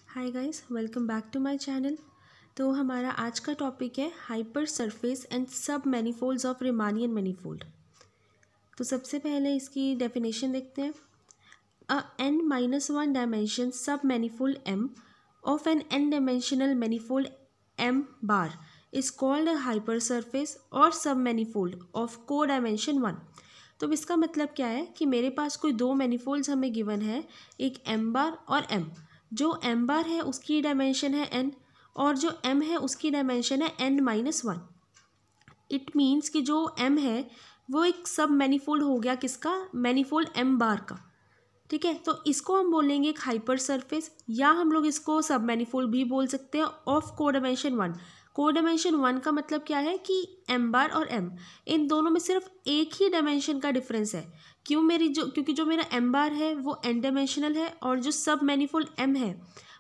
Hi guys, welcome back to my channel. तो हमारा आज का टॉपिक है हाइपर सरफेस एंड सब मैनीफोल्ड्स ऑफ रिमानियन मैनीफोल्ड। तो सबसे पहले इसकी डेफिनेशन देखते हैं। A n-1 dimension submanifold m of an n dimensional manifold m bar is called a hypersurface और सब मैनीफोल्ड ऑफ को डायमेंशन 1। तो इसका मतलब क्या है कि मेरे पास कोई दो मैनीफोल्ड्स हमें गिवन है, एक m बार और m। जो m बार है उसकी डायमेंशन है n और जो m है उसकी डायमेंशन है n-1। इट मीन्स कि जो m है वो एक सब मैनीफोल्ड हो गया, किसका? मैनीफोल्ड m बार का। ठीक है, तो इसको हम बोलेंगे एक हाइपर सरफेस, या हम लोग इसको सब मैनीफोल्ड भी बोल सकते हैं ऑफ को डायमेंशन 1। को डायमेंशन 1 का मतलब क्या है कि m बार और m इन दोनों में सिर्फ एक ही डायमेंशन का डिफरेंस है। क्योंकि जो मेरा m बार है वो n डायमेंशनल है और जो सब मैनीफोल्ड m है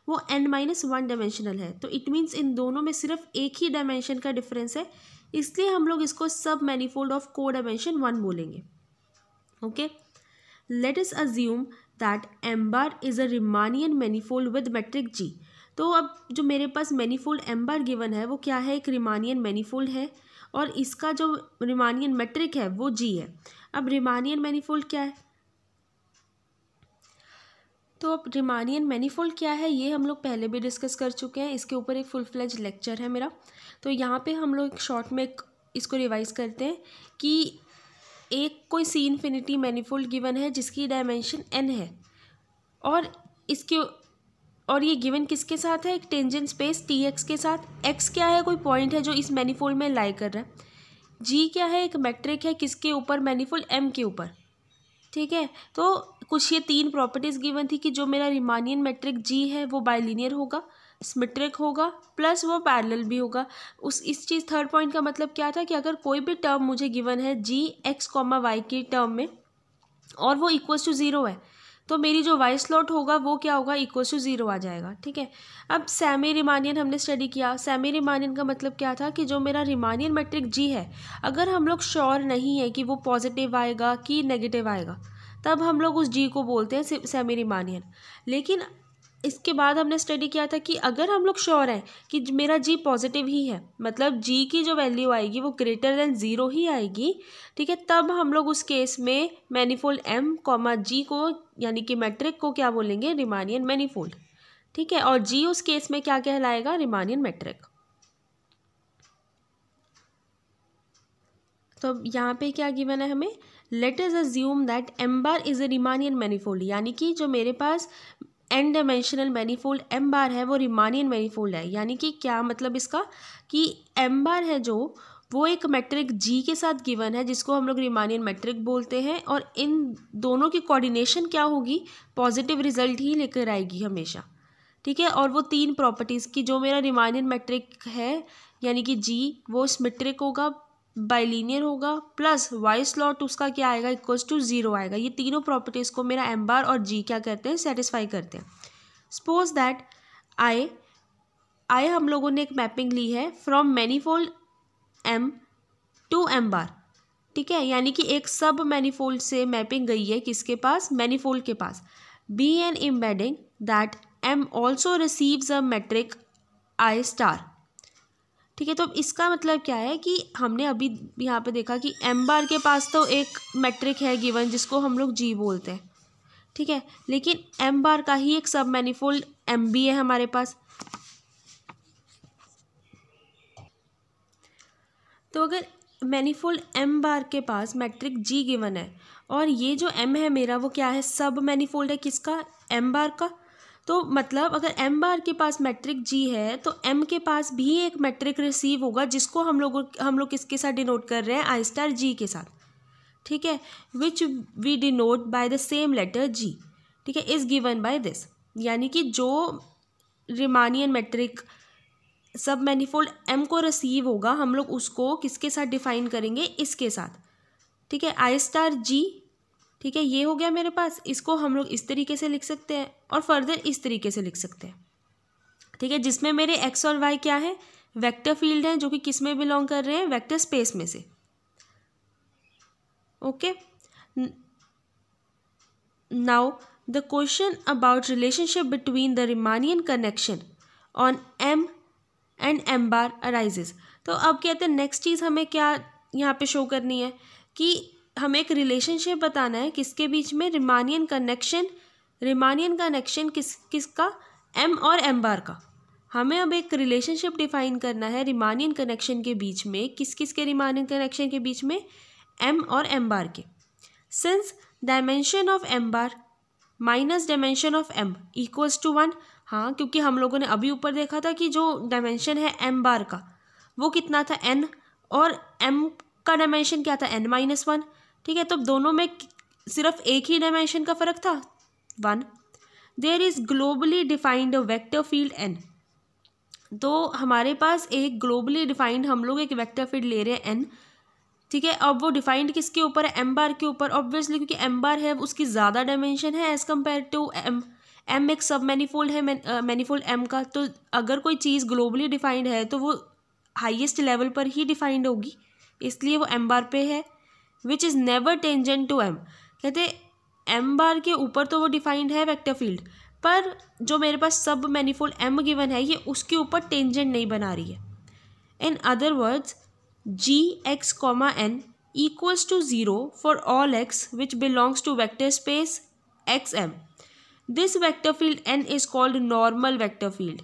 वो n-1 डायमेंशनल है। तो इट मीन्स इन दोनों में सिर्फ एक ही डायमेंशन का डिफरेंस है, इसलिए हम लोग इसको सब मैनीफोल्ड ऑफ को डायमेंशन 1 बोलेंगे। Okay, let us assume that m bar is a Riemannian manifold with metric G। तो अब जो मेरे पास मैनीफोल्ड m बार गिवन है वो क्या है? एक रिमानियन मैनीफोल्ड है और इसका जो रिमानियन मेट्रिक है वो G है। अब रिमानियन मैनीफोल्ड क्या है? तो अब रिमानियन मैनीफोल्ड क्या है ये हम लोग पहले भी डिस्कस कर चुके हैं, इसके ऊपर एक फुल फ्लेज लेक्चर है मेरा। तो यहाँ पे हम लोग शॉर्ट में इसको रिवाइज करते हैं कि एक कोई सी इन्फिनिटी मैनीफोल्ड गिवन है जिसकी डायमेंशन n है और ये गिवन किसके साथ है? एक टेंजेंट स्पेस tx के साथ। x क्या है? कोई पॉइंट है जो इस मैनीफोल्ड में लाई कर रहा है। g क्या है? एक मैट्रिक है, किसके ऊपर? मैनीफोल्ड m के ऊपर। ठीक है, तो कुछ ये तीन प्रॉपर्टीज़ गिवन थी कि जो मेरा रिमानियन मैट्रिक g है वो बाइलिनियर होगा, सिमेट्रिक होगा, प्लस वो पैरेलल भी होगा। इस चीज़ थर्ड पॉइंट का मतलब क्या था कि अगर कोई भी टर्म मुझे गिवन है g x, y की टर्म में और वो इक्वल्स टू 0 है तो मेरी जो y स्लॉट होगा वो क्या होगा? इक्वल्स टू 0 आ जाएगा। ठीक है, अब सेमी रिमानियन हमने स्टडी किया। सेमी रिमानियन का मतलब क्या था कि जो मेरा रिमानियन मैट्रिक g है, अगर हम लोग श्योर नहीं है कि वो पॉजिटिव आएगा कि नेगेटिव आएगा तब हम लोग उस g को बोलते हैं सेमी रिमानियन। लेकिन इसके बाद हमने स्टडी किया था कि अगर हम लोग श्योर हैं कि मेरा g पॉजिटिव ही है, मतलब g की जो वैल्यू आएगी वो ग्रेटर देन 0 ही आएगी, ठीक है, तब हम लोग उस केस में मैनीफोल्ड m g को यानी कि मैट्रिक को क्या बोलेंगे? Riemannian manifold. ठीक है, और g उस केस में क्या कहलाएगा? Riemannian metric. तो अब यहाँ पे क्या गिवन है हमें? Let us assume that m bar is a Riemannian manifold, यानी कि जो मेरे पास n dimensional manifold m bar है वो रिमानियन मैनीफोल्ड है। यानी कि क्या मतलब इसका कि m बार है जो वो एक मैट्रिक g के साथ गिवन है जिसको हम लोग रिमानियन मैट्रिक बोलते हैं, और इन दोनों की कोऑर्डिनेशन क्या होगी? पॉजिटिव रिजल्ट ही लेकर आएगी हमेशा। ठीक है, और वो तीन प्रॉपर्टीज़ की जो मेरा रिमानियन मैट्रिक है यानी कि g वो सिमेट्रिक होगा, बाइलीनियर होगा, प्लस वाई स्लॉट उसका क्या आएगा? इक्वल्स टू 0 आएगा। ये तीनों प्रॉपर्टीज़ को मेरा m बार और g क्या करते हैं? सेटिस्फाई करते हैं। सपोज दैट आई हम लोगों ने एक मैपिंग ली है from manifold m to m bar. ठीक है, यानी कि एक सब मैनीफोल्ड से मैपिंग गई है किसके पास? मैनीफोल्ड के पास। Be an embedding that m also receives a metric i star. ठीक है, तो अब इसका मतलब क्या है कि हमने अभी यहाँ पे देखा कि m बार के पास तो एक मैट्रिक है गिवन जिसको हम लोग g बोलते हैं। ठीक है, लेकिन m बार का ही एक सब मैनीफोल्ड m भी है हमारे पास। तो अगर मैनीफोल्ड m बार के पास मैट्रिक g गिवन है और ये जो m है मेरा वो क्या है? सब मैनीफोल्ड है किसका? m बार का। तो मतलब अगर m बार के पास मैट्रिक g है तो m के पास भी एक मैट्रिक रिसीव होगा जिसको हम लोग किसके साथ डिनोट कर रहे हैं? i स्टार g के साथ। ठीक है, which we denote by the same letter g। ठीक है, इज गिवन बाय दिस, यानी कि जो रिमानियन मैट्रिक सब मैनीफोल्ड m को रिसीव होगा हम लोग उसको किसके साथ डिफाइन करेंगे? इसके साथ। ठीक है, i स्टार g। ठीक है, ये हो गया मेरे पास। इसको हम लोग इस तरीके से लिख सकते हैं और फर्दर इस तरीके से लिख सकते हैं। ठीक है, जिसमें मेरे x और y क्या है? वेक्टर फील्ड है जो कि किस में बिलोंग कर रहे हैं? वेक्टर स्पेस में से। Okay, now the question about relationship between the Riemannian connection on M and M bar arises. तो अब कहते हैं नेक्स्ट चीज़ हमें क्या यहाँ पे शो करनी है कि हमें एक रिलेशनशिप बताना है किसके बीच में, रिमानियन कनेक्शन किसका, एम और एम बार का। हमें अब एक रिलेशनशिप डिफाइन करना है रिमानियन कनेक्शन के बीच में, किस के रिमानियन कनेक्शन के बीच में, एम और एम बार के। Since dimension of M bar minus dimension of M equals to 1। हाँ, क्योंकि हम लोगों ने अभी ऊपर देखा था कि जो डायमेंशन है एम बार का वो कितना था, n, और m का डायमेंशन क्या था, n-1। ठीक है, तो दोनों में सिर्फ एक ही डायमेंशन का फ़र्क था, 1। There is globally defined vector field n। तो हमारे पास एक ग्लोबली डिफाइंड, हम लोग एक वेक्टर फील्ड ले रहे हैं n। ठीक है, अब वो डिफाइंड किसके ऊपर है, एम बार के ऊपर, ऑब्वियसली क्योंकि एम बार है उसकी ज़्यादा डायमेंशन है as compare to M. M एक सब मैनीफोल्ड है मैनीफोल्ड एम का। तो अगर कोई चीज़ ग्लोबली डिफाइंड है तो वो हाईएस्ट लेवल पर ही डिफाइंड होगी, इसलिए वो एम बार पे है, which is never tangent to M. कहते एम बार के ऊपर तो वो डिफाइंड है वेक्टर फील्ड, पर जो मेरे पास सब मैनीफोल्ड एम गिवन है ये उसके ऊपर टेंजेंट नहीं बना रही है। In other words G X comma N equals to 0 for all X which belongs to vector space X M. This vector field N is called normal vector field.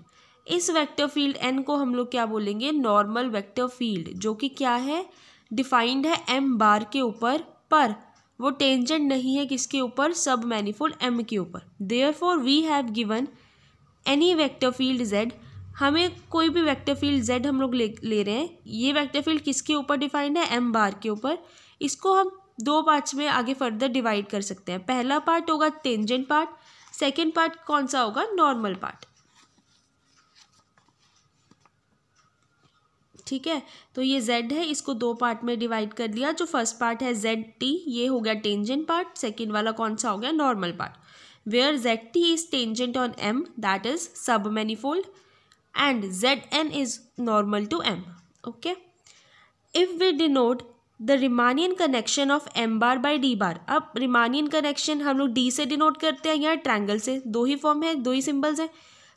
इस vector field N को हम लोग क्या बोलेंगे, normal vector field, जो कि क्या है, डिफाइंड है एम बार के ऊपर, पर वो टेंजेंट नहीं है किसके ऊपर, सब मैनीफोल्ड एम के ऊपर। Therefore we have given any vector field Z. हमें कोई भी वेक्टर फील्ड जेड हम लोग ले रहे हैं, ये वेक्टर फील्ड किसके ऊपर डिफाइंड है, एम बार के ऊपर। इसको हम दो पार्ट्स में आगे फर्दर डिवाइड कर सकते हैं। पहला पार्ट होगा टेंजेंट पार्ट, सेकेंड पार्ट कौन सा होगा, नॉर्मल पार्ट। ठीक है, तो ये z है, इसको दो पार्ट में डिवाइड कर लिया। जो फर्स्ट पार्ट है ZT, ये हो गया टेंजेंट पार्ट। सेकेंड वाला कौन सा हो गया, normal part, where ZT is tangent on M, that is submanifold, and Zn is normal to M। Okay, if we denote the Riemannian connection of M bar by D bar. अब Riemannian connection हम लोग D से denote करते हैं या triangle से, दो ही form है, दो ही सिंबल्स हैं,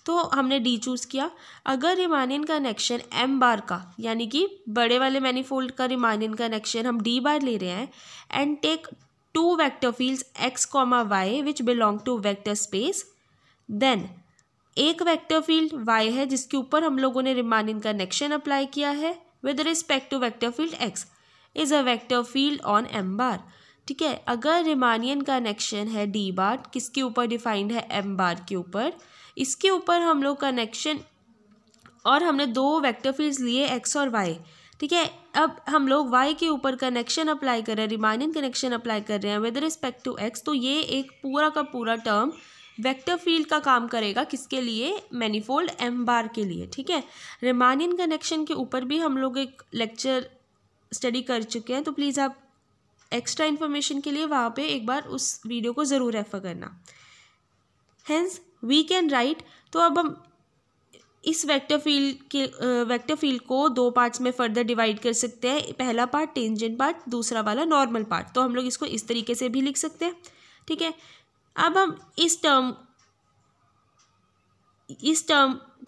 तो हमने D चूज़ किया। अगर रिमानियन कनेक्शन M बार का, यानी कि बड़े वाले मैनीफोल्ड का रिमानियन कनेक्शन हम D बार ले रहे हैं, and take two vector fields x comma y which belong to vector space, then एक वेक्टर फील्ड y है जिसके ऊपर हम लोगों ने रिमानियन कनेक्शन अप्लाई किया है with respect to vector field x is a vector field on M bar. ठीक है, अगर रिमानियन कनेक्शन है D बार, किसके ऊपर डिफाइंड है, M बार के ऊपर, इसके ऊपर हम लोग कनेक्शन, और हमने दो वेक्टर फील्ड्स लिए x और y। ठीक है, अब हम लोग y के ऊपर कनेक्शन अप्लाई कर रहे हैं, रिमानियन कनेक्शन अप्लाई कर रहे हैं विद रिस्पेक्ट टू x, तो ये एक पूरा का पूरा टर्म वेक्टर फील्ड का काम करेगा, किसके लिए, मैनीफोल्ड M बार के लिए। ठीक है, रिमानियन कनेक्शन के ऊपर भी हम लोग एक लेक्चर स्टडी कर चुके हैं, तो प्लीज़ आप एक्स्ट्रा इन्फॉर्मेशन के लिए वहाँ पे एक बार उस वीडियो को ज़रूर रेफर करना। हेंस वी कैन राइट, तो अब हम इस वेक्टर फील्ड को दो पार्ट्स में फर्दर डिवाइड कर सकते हैं। पहला पार्ट टेंजेंट पार्ट, दूसरा वाला नॉर्मल पार्ट। तो हम लोग इसको इस तरीके से भी लिख सकते हैं। ठीक है, अब हम इस टर्म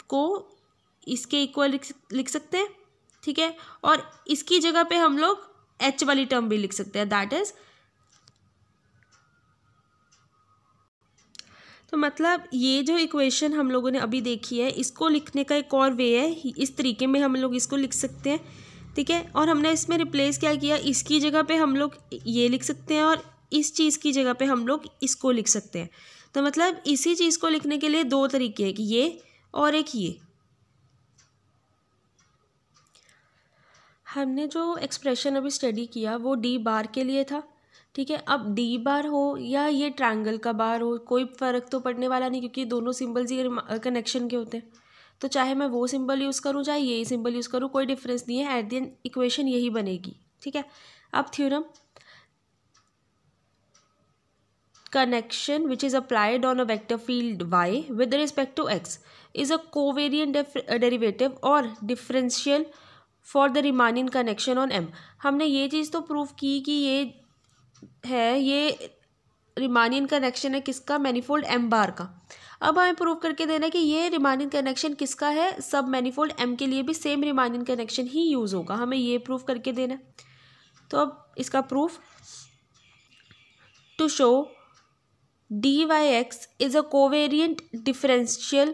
को इसके इक्वल लिख सकते हैं। ठीक है, और इसकी जगह पे हम लोग h वाली टर्म भी लिख सकते हैं, दैट इज, तो मतलब ये जो इक्वेशन हम लोगों ने अभी देखी है, इसको लिखने का एक और वे है, इस तरीके में हम लोग इसको लिख सकते हैं। ठीक है, और हमने इसमें रिप्लेस क्या किया, इसकी जगह पे हम लोग ये लिख सकते हैं और इस चीज़ की जगह पे हम लोग इसको लिख सकते हैं। तो मतलब इसी चीज़ को लिखने के लिए दो तरीके हैं, कि ये और एक ये। हमने जो एक्सप्रेशन अभी स्टडी किया वो D बार के लिए था। ठीक है, अब D बार हो या ये ट्रायंगल का बार हो, कोई फ़र्क तो पड़ने वाला नहीं, क्योंकि दोनों सिंबल्स ही कनेक्शन के होते हैं। तो चाहे मैं वो सिंबल यूज़ करूँ चाहे यही सिंबल यूज़ करूँ, कोई डिफरेंस नहीं है, एट द एंड इक्वेशन यही बनेगी। ठीक है, अब theorem, connection which is applied on a vector field y with respect to x is a covariant derivative or differential for the Riemannian connection on M। हमने ये चीज़ तो प्रूव की कि ये है, ये रिमानियन कनेक्शन है किसका, मैनीफोल्ड एम बार का। अब हमें प्रूव करके देना है कि ये रिमानियन कनेक्शन किसका है, सब मैनीफोल्ड एम के लिए भी सेम रिमानियन कनेक्शन ही यूज़ होगा, हमें ये प्रूव करके देना है। तो अब इसका proof, to show dy(x) is a covariant differential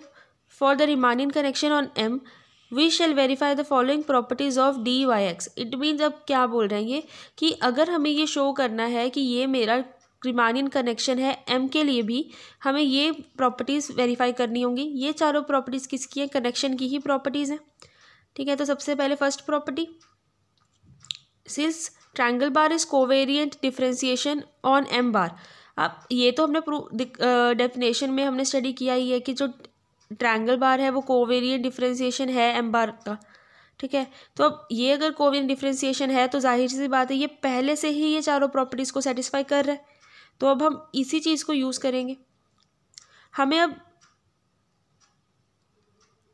for the Riemannian connection on M, we shall verify the following properties of dy(x). It means अब क्या बोल रहे हैं ये कि अगर हमें ये शो करना है कि ये मेरा रिमानियन कनेक्शन है M के लिए भी, हमें ये प्रॉपर्टीज़ वेरीफाई करनी होंगी। ये चारों प्रॉपर्टीज़ किसकी हैं, कनेक्शन की ही प्रॉपर्टीज़ हैं। ठीक है, तो सबसे पहले first property, since triangle bar is covariant differentiation on M बार। अब ये तो हमने डेफिनेशन में हमने स्टडी किया ही है कि जो ट्रायंगल बार है वो कोवेरिएंट डिफरेंशिएशन है M बार का। ठीक है, तो अब ये अगर कोवेरिएंट डिफरेंशिएशन है तो जाहिर सी बात है ये पहले से ही ये चारों प्रॉपर्टीज़ को सेटिस्फाई कर रहा है। तो अब हम इसी चीज़ को यूज़ करेंगे। हमें अब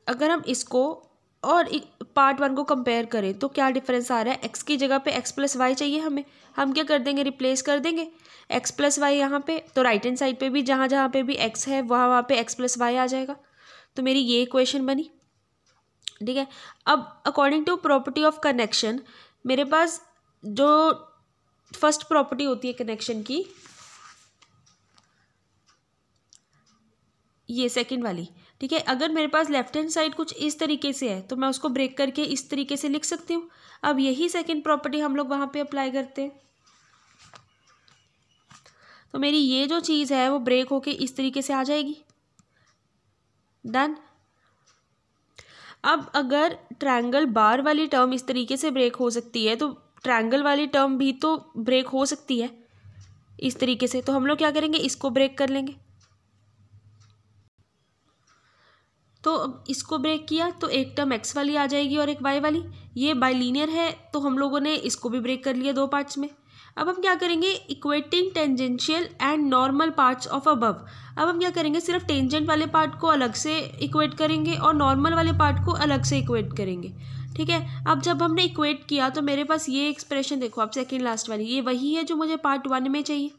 अगर हम इसको और पार्ट 1 को कंपेयर करें तो क्या डिफरेंस आ रहा है, x की जगह पे x+y चाहिए हमें, हम क्या कर देंगे, रिप्लेस कर देंगे x+y यहाँ पे, तो राइट हैंड साइड पे भी जहाँ जहाँ पे भी x है वहाँ पे x+y आ जाएगा। तो मेरी ये इक्वेशन बनी। ठीक है, अब according to property of connection मेरे पास जो फर्स्ट प्रॉपर्टी होती है कनेक्शन की, ये सेकंड वाली। ठीक है, अगर मेरे पास लेफ्ट हैंड साइड कुछ इस तरीके से है तो मैं उसको ब्रेक करके इस तरीके से लिख सकती हूँ। अब यही सेकंड प्रॉपर्टी हम लोग वहाँ पे अप्लाई करते हैं, तो मेरी ये जो चीज़ है वो ब्रेक होके इस तरीके से आ जाएगी। डन। अब अगर ट्रायंगल बार वाली टर्म इस तरीके से ब्रेक हो सकती है तो ट्रायंगल वाली टर्म भी तो ब्रेक हो सकती है इस तरीके से। तो हम लोग क्या करेंगे, इसको ब्रेक कर लेंगे। तो अब इसको ब्रेक किया तो एक टर्म x वाली आ जाएगी और एक y वाली। ये बाइलीनियर है तो हम लोगों ने इसको भी ब्रेक कर लिया दो पार्ट्स में। अब हम क्या करेंगे, equating tangential and normal parts of above. अब हम क्या करेंगे, सिर्फ टेंजेंट वाले पार्ट को अलग से इक्वेट करेंगे और नॉर्मल वाले पार्ट को अलग से इक्वेट करेंगे। ठीक है, अब जब हमने इक्वेट किया तो मेरे पास ये एक्सप्रेशन देखो, आप सेकेंड लास्ट वाली, ये वही है जो मुझे पार्ट 1 में चाहिए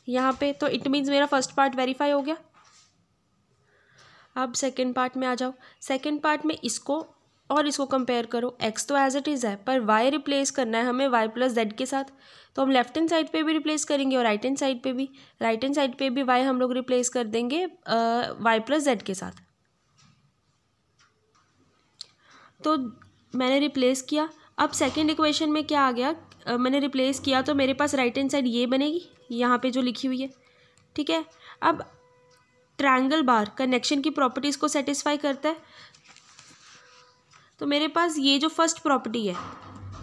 यहाँ पे। तो इट मीन्स मेरा फर्स्ट पार्ट वेरीफाई हो गया। अब सेकंड पार्ट में आ जाओ। सेकंड पार्ट में इसको और इसको कंपेयर करो। x तो एज इट इज़ है पर y रिप्लेस करना है हमें y+z के साथ, तो हम लेफ्ट हैंड साइड पे भी रिप्लेस करेंगे और राइट हैंड साइड पे भी। राइट हैंड साइड पे भी y हम लोग रिप्लेस कर देंगे y+z के साथ। तो मैंने रिप्लेस किया। अब सेकेंड इक्वेशन में क्या आ गया, मैंने रिप्लेस किया तो मेरे पास राइट हैंड साइड ये बनेगी यहाँ पे जो लिखी हुई है। ठीक है, अब ट्रायंगल बार कनेक्शन की प्रॉपर्टीज़ को सेटिस्फाई करता है, तो मेरे पास ये जो फर्स्ट प्रॉपर्टी है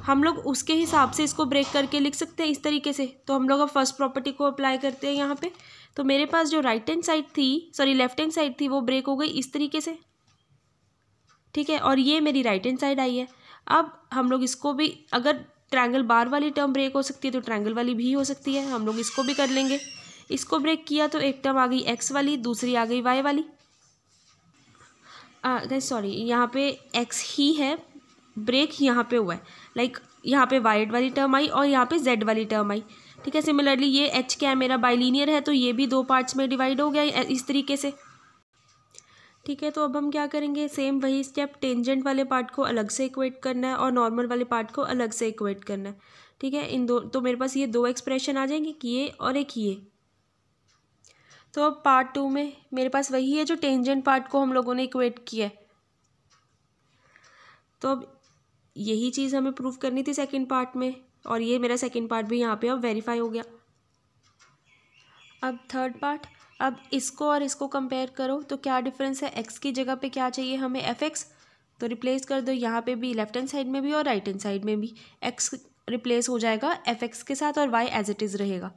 हम लोग उसके हिसाब से इसको ब्रेक करके लिख सकते हैं इस तरीके से। तो हम लोग अब फर्स्ट प्रॉपर्टी को अप्लाई करते हैं यहाँ पे। तो मेरे पास जो राइट हैंड साइड थी, सॉरी लेफ्ट हैंड साइड थी, वो ब्रेक हो गई इस तरीके से। ठीक है, और ये मेरी राइट हैंड साइड आई है। अब हम लोग इसको भी, अगर ट्रायंगल बार वाली टर्म ब्रेक हो सकती है तो ट्रायंगल वाली भी हो सकती है, हम लोग इसको भी कर लेंगे। इसको ब्रेक किया तो एक टर्म आ गई x वाली, दूसरी आ गई y वाली। सॉरी, यहाँ पे x ही है, ब्रेक यहाँ पे हुआ है, लाइक यहाँ पे y वाली टर्म आई और यहाँ पे z वाली टर्म आई। ठीक है, सिमिलरली ये h क्या है, मेरा बाइलीनियर है तो ये भी दो पार्ट्स में डिवाइड हो गया इस तरीके से। ठीक है, तो अब हम क्या करेंगे, सेम वही स्टेप, टेंजेंट वाले पार्ट को अलग से इक्वेट करना है और नॉर्मल वाले पार्ट को अलग से इक्वेट करना है। ठीक है, इन दो, तो मेरे पास ये दो एक्सप्रेशन आ जाएंगे कि ये और एक ये। तो अब पार्ट 2 में मेरे पास वही है जो टेंजेंट पार्ट को हम लोगों ने इक्वेट किया है। तो अब यही चीज़ हमें प्रूव करनी थी सेकंड पार्ट में, और ये मेरा सेकंड पार्ट भी यहाँ पे अब वेरीफाई हो गया। अब थर्ड पार्ट, अब इसको और इसको कंपेयर करो तो क्या डिफरेंस है, x की जगह पे क्या चाहिए हमें, fx, तो रिप्लेस कर दो यहाँ पे भी, लेफ्ट हैंड साइड में भी और राइट हैंड साइड में भी। x रिप्लेस हो जाएगा fx के साथ और y एज इट इज़ रहेगा।